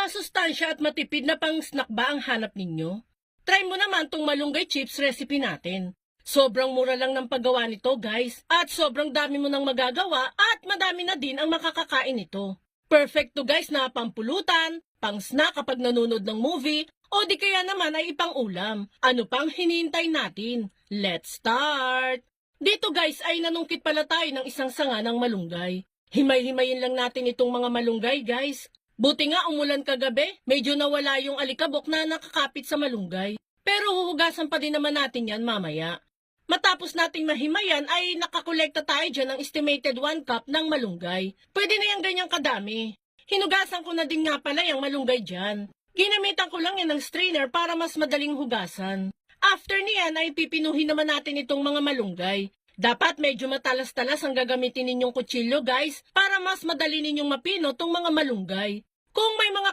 Masustansya at matipid na pang snack ba ang hanap ninyo? Try mo naman tong malunggay chips recipe natin. Sobrang mura lang ng paggawa nito guys, at sobrang dami mo nang magagawa at madami na din ang makakakain nito. Perfect to guys na pampulutan, pang snack kapag nanonood ng movie, o di kaya naman ay ipang ulam. Ano pang hinihintay natin? Let's start! Dito guys ay nanungkit pala tayo ng isang sanga ng malunggay. Himay-himayin lang natin itong mga malunggay guys. Buti nga umulan kagabi, medyo nawala yung alikabok na nakakapit sa malunggay. Pero huhugasan pa din naman natin yan mamaya. Matapos nating mahimayan ay nakakolekta tayo dyan ng estimated 1 cup ng malunggay. Pwede na yung ganyang kadami. Hinugasan ko na din nga pala yung malunggay dyan. Ginamitan ko lang yan ng strainer para mas madaling hugasan. After niyan ay pipinuhin naman natin itong mga malunggay. Dapat medyo matalas-talas ang gagamitin ninyong kutsilyo guys para mas madali ninyong mapino tong mga malunggay. Kung may mga